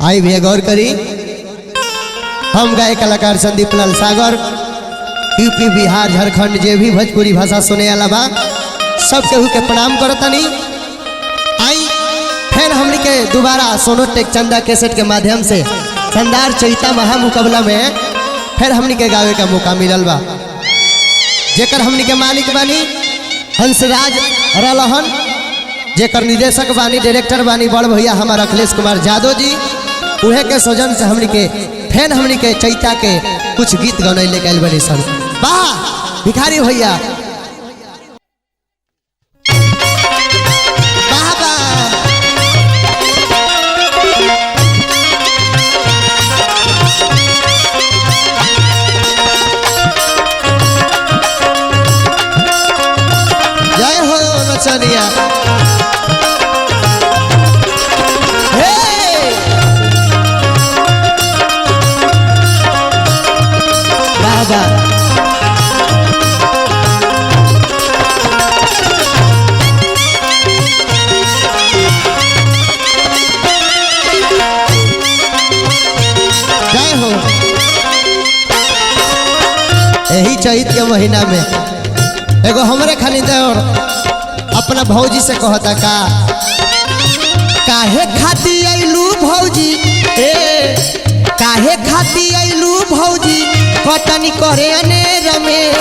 आई भी गौर करी। हम गाय कलाकार संदीप लाल सागर यूपी बिहार झारखंड जे भी भोजपुरी भाषा सुने अलावा सब केहू के प्रणाम करतनी। आई फिर हमनी के दोबारा सोनो टेक चंदा कैसेट के माध्यम से शानदार चैता महामुकाबला में फिर हमनी के गावे का मौका मिलल बा। जेकर हमनी के मालिक बानी हंसराज रलहन, जेकर निर्देशक बानी डायरेक्टर बानी बड़ भैया हमारा अखिलेश कुमार यादव जी। उहे के सौजन से हमनी के फैन हमनी के चैता के कुछ गीत गौने लेके आइल बनी सन। वाह भिखारी भैया चनिया बाबा जय हो। यही चैत के महीना में एगो हमरे खाली देवर अपना भौजी से कहता का काहे खाती आइलू भौजी ए काहे खाती आइलू भौजी कटनी करे अनेर में।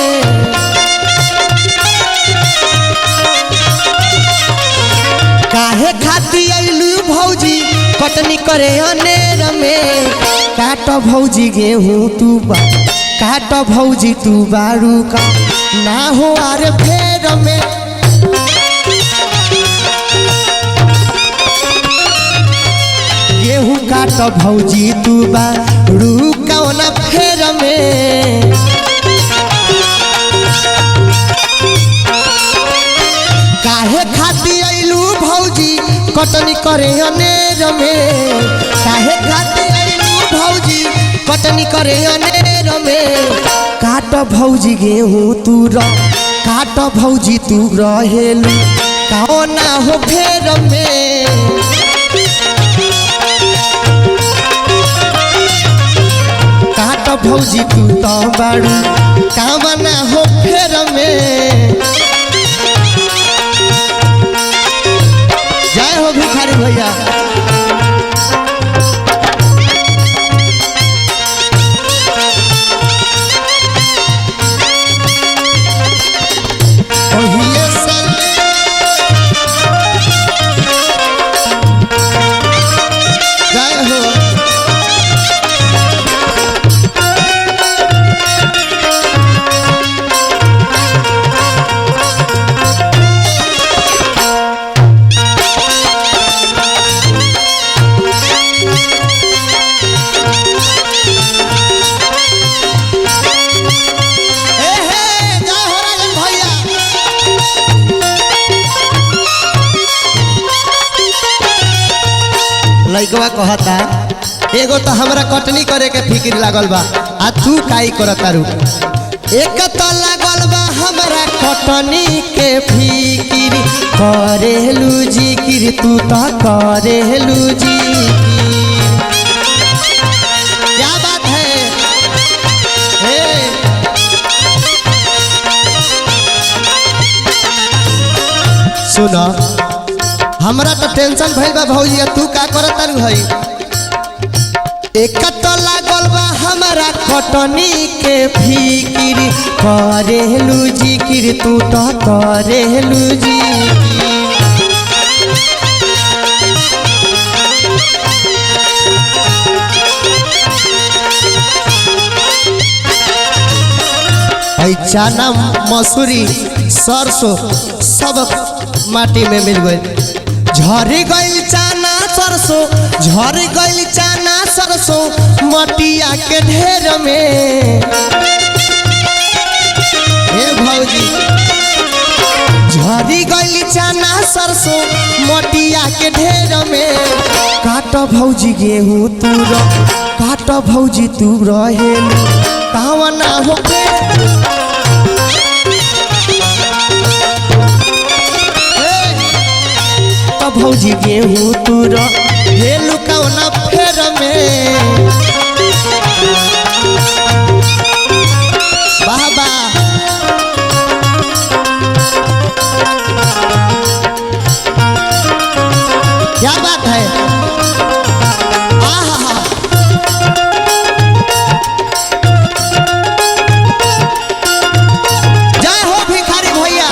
काहे खाती आइलू भौजी कटनी करे अनेर में। काट भौजी गेहूं तू बा काट भौजी तू बारू का ना हो आरे फेर में। गेहूं काट भौजी तू बारू कौना फेर में। काहे खाती आइलू भौजी कटनी करे अनेर में। काहे खाती आइलू भौजी कटनी करे अनेर में। काट भौजी गेहूं तू काट भौजी तू रहेलू कौना हो फेर में। काट भौजी तू तो बारू कामना हो फेर में। जय हो भिखारी भैया लइकवा कहता एगो तो हमरा कटनी करे के फिक्र लागल बा आ तू काई करतारू। एक तो लागल बा हमरा कटनी के फिक्र करेलू जिकिर तू तो करेलू जिकिर। क्या बात है सुनो हमरा तो टेंशन भइल बा भौजी तू का करत भाई। एक तो लागल बा हमरा कटनी के फिकिर करेलू जिकिर तू तो करेलू जिकिर। चना मसूरी सरसों सब माटी में मिल गई। झरी गई चना सरसों झरी गई चना सरसों मटिया के ढेर में। हे भौजी झरी गई चना सरसों मटिया के ढेर में। काट भौजी गेहूं तू काट भौजी तू रहेलू कौना हो भौजी गेहूं तू हेलू कौना फेर है। आहा जय हो भिखारी भैया।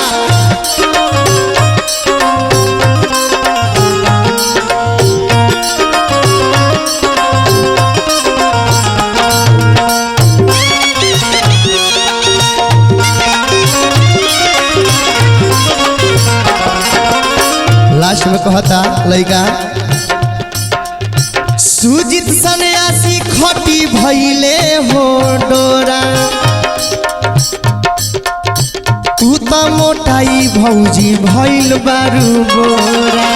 लास्ट में कहता लइका सुजित सन्यासी खटी भइले हो डोरा तू त मोटाई भौजी भइल बारू बोरा।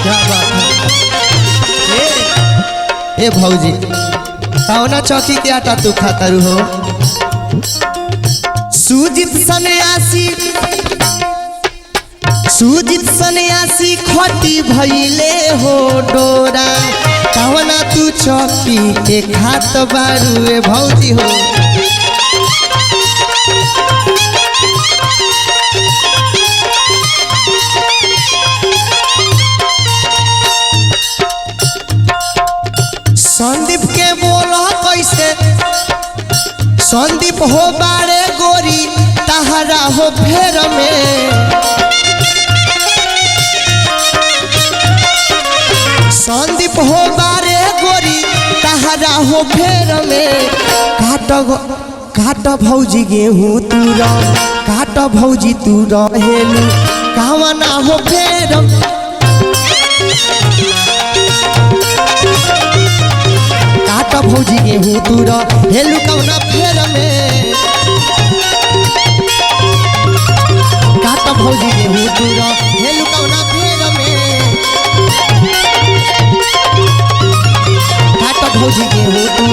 क्या बात है ए भौजी कौना चौकी के आटा तू खातरू हो। सुजित सन्यासी खटी भइले हो डोरा कौना तू चौकी के खात बारू ए भौजी हो। संदीप के बोला कैसे संदीप हो बारे गोरी तहरा हो फेर में। संदीप हो बारे गोरी तहरा हो फेर में। काट भौजी गेहूँ तू काट भौजी तू रहेलू कावना हो फेर। काट भौजी गेहूँ तू हेलू कौना फेर में। काट भौजी गेहूँ तू हेलू कौना फेर में। काट भौजी गेहूँ तू